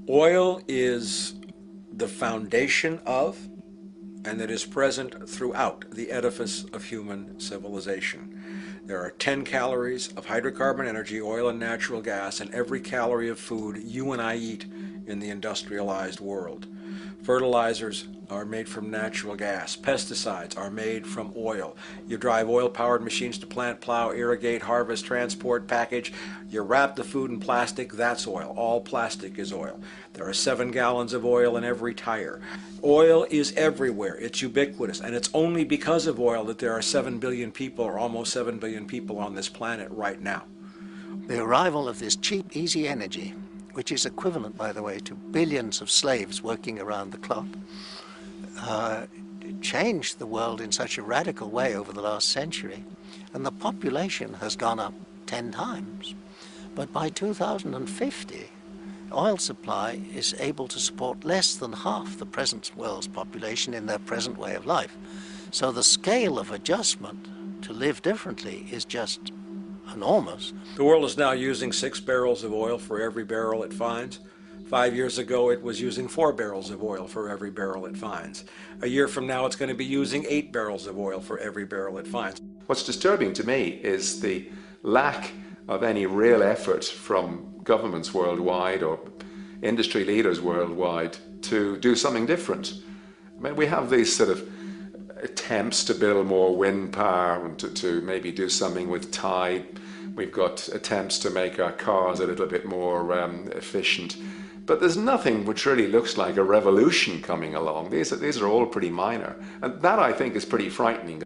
Oil is the foundation of, and it is present throughout the edifice of human civilization. There are 10 calories of hydrocarbon energy, oil, and natural gas in every calorie of food you and I eat in the industrialized world. Fertilizers are made from natural gas. Pesticides are made from oil. You drive oil-powered machines to plant, plow, irrigate, harvest, transport, package. You wrap the food in plastic, that's oil. All plastic is oil. There are 7 gallons of oil in every tire. Oil is everywhere. It's ubiquitous. And it's only because of oil that there are 7 billion people, or almost 7 billion people on this planet right now. The arrival of this cheap, easy energy, which is equivalent, by the way, to billions of slaves working around the clock, changed the world in such a radical way over the last century. And the population has gone up 10 times. But by 2050, oil supply is able to support less than half the present world's population in their present way of life. So the scale of adjustment to live differently is just enormous. The world is now using 6 barrels of oil for every barrel it finds. 5 years ago, it was using 4 barrels of oil for every barrel it finds. A year from now, it's going to be using 8 barrels of oil for every barrel it finds. What's disturbing to me is the lack of any real effort from governments worldwide or industry leaders worldwide to do something different. I mean, we have these sort of attempts to build more wind power and to maybe do something with tide. We've got attempts to make our cars a little bit more efficient. But there's nothing which really looks like a revolution coming along. These are all pretty minor. And that, I think, is pretty frightening.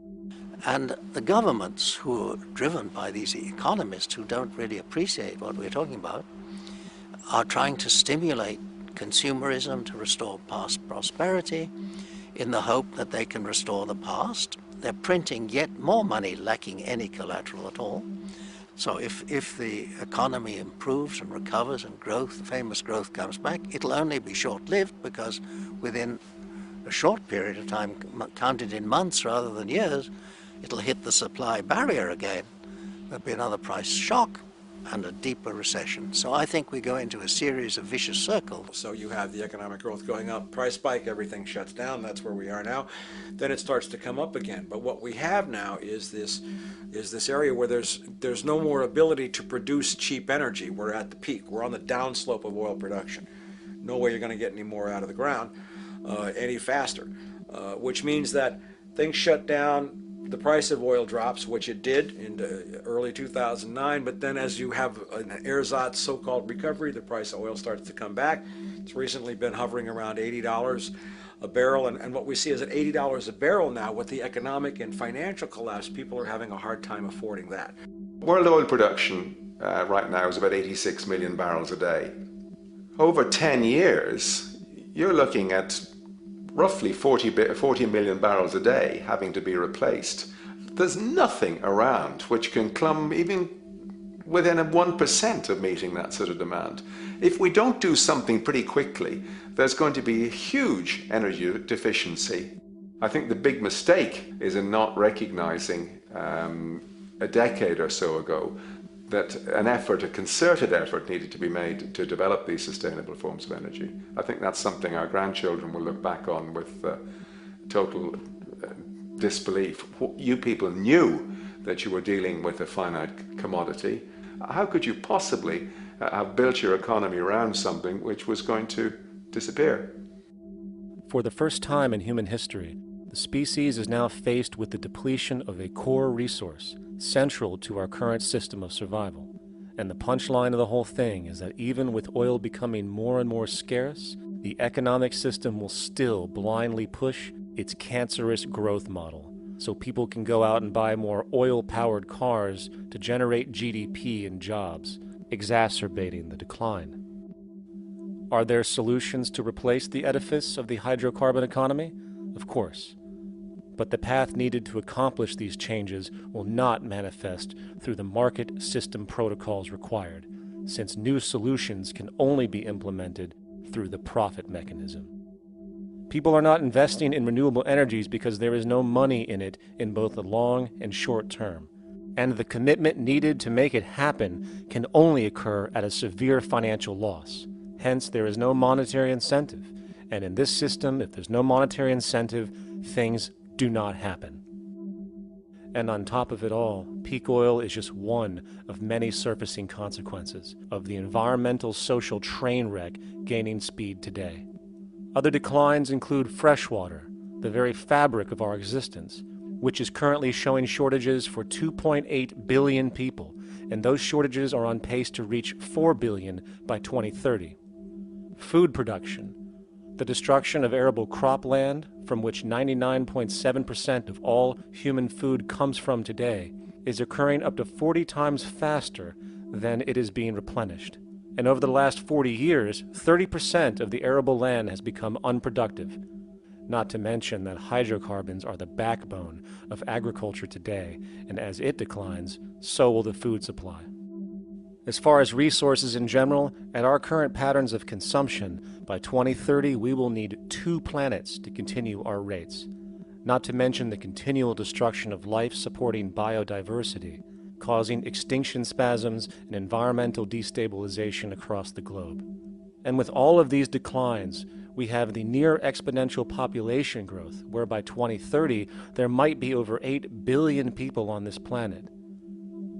And the governments who are driven by these economists who don't really appreciate what we're talking about are trying to stimulate consumerism to restore past prosperity in the hope that they can restore the past. They're printing yet more money lacking any collateral at all. So if the economy improves and recovers and growth, famous growth comes back, it'll only be short-lived because within a short period of time, counted in months rather than years, it'll hit the supply barrier again. There'll be another price shock and a deeper recession. So I think we go into a series of vicious circles. So you have the economic growth going up, price spike, everything shuts down, that's where we are now. Then it starts to come up again. But what we have now is this area where there's no more ability to produce cheap energy. We're at the peak. We're on the downslope of oil production. No way you're going to get any more out of the ground any faster, which means that things shut down. The price of oil drops, which it did in early 2009, but then as you have an ersatz so-called recovery, the price of oil starts to come back. It's recently been hovering around $80 a barrel, and what we see is at $80 a barrel now, with the economic and financial collapse, people are having a hard time affording that. World oil production right now is about 86 million barrels a day. Over 10 years, you're looking at roughly 40 million barrels a day having to be replaced. There's nothing around which can come even within 1% of meeting that sort of demand. If we don't do something pretty quickly, there's going to be a huge energy deficiency. I think the big mistake is in not recognizing a decade or so ago that an effort, a concerted effort, needed to be made to develop these sustainable forms of energy. I think that's something our grandchildren will look back on with total disbelief. You people knew that you were dealing with a finite commodity. How could you possibly have built your economy around something which was going to disappear? For the first time in human history, the species is now faced with the depletion of a core resource central to our current system of survival. And the punchline of the whole thing is that even with oil becoming more and more scarce, the economic system will still blindly push its cancerous growth model, so people can go out and buy more oil-powered cars to generate GDP and jobs, exacerbating the decline. Are there solutions to replace the edifice of the hydrocarbon economy? Of course. But the path needed to accomplish these changes will not manifest through the market system protocols required, since new solutions can only be implemented through the profit mechanism. People are not investing in renewable energies because there is no money in it in both the long and short term, and the commitment needed to make it happen can only occur at a severe financial loss. Hence, there is no monetary incentive. And in this system, if there's no monetary incentive, things do not happen. And on top of it all, peak oil is just one of many surfacing consequences of the environmental social train wreck gaining speed today. Other declines include freshwater, the very fabric of our existence, which is currently showing shortages for 2.8 billion people, and those shortages are on pace to reach 4 billion by 2030. Food production, the destruction of arable cropland, from which 99.7% of all human food comes from today, is occurring up to 40 times faster than it is being replenished. And over the last 40 years, 30% of the arable land has become unproductive. Not to mention that hydrocarbons are the backbone of agriculture today, and as it declines, so will the food supply. As far as resources in general, at our current patterns of consumption, by 2030 we will need 2 planets to continue our rates. Not to mention the continual destruction of life-supporting biodiversity, causing extinction spasms and environmental destabilization across the globe. And with all of these declines, we have the near exponential population growth, where by 2030 there might be over 8 billion people on this planet.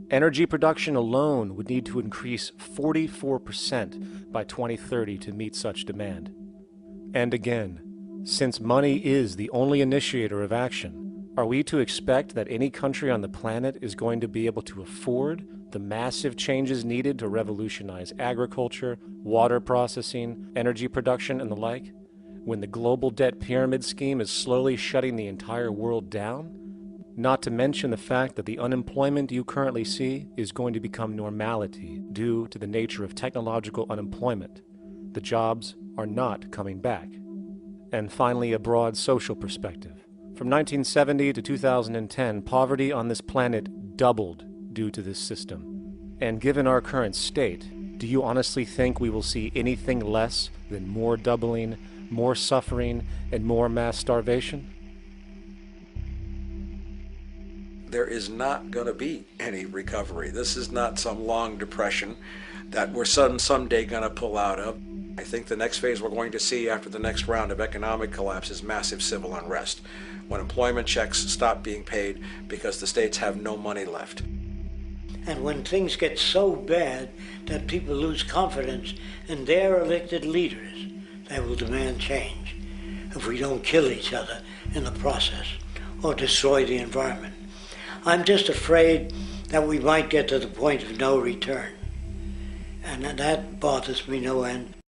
Energy production alone would need to increase 44% by 2030 to meet such demand. And again, since money is the only initiator of action, are we to expect that any country on the planet is going to be able to afford the massive changes needed to revolutionize agriculture, water processing, energy production, and the like, when the global debt pyramid scheme is slowly shutting the entire world down? Not to mention the fact that the unemployment you currently see is going to become normality due to the nature of technological unemployment. The jobs are not coming back. And finally, a broad social perspective. From 1970 to 2010, poverty on this planet doubled due to this system. And given our current state, do you honestly think we will see anything less than more doubling, more suffering, and more mass starvation? There is not going to be any recovery. This is not some long depression that we're someday going to pull out of. I think the next phase we're going to see after the next round of economic collapse is massive civil unrest, when employment checks stop being paid because the states have no money left. And when things get so bad that people lose confidence in their elected leaders, they will demand change if we don't kill each other in the process or destroy the environment. I'm just afraid that we might get to the point of no return. And that bothers me no end.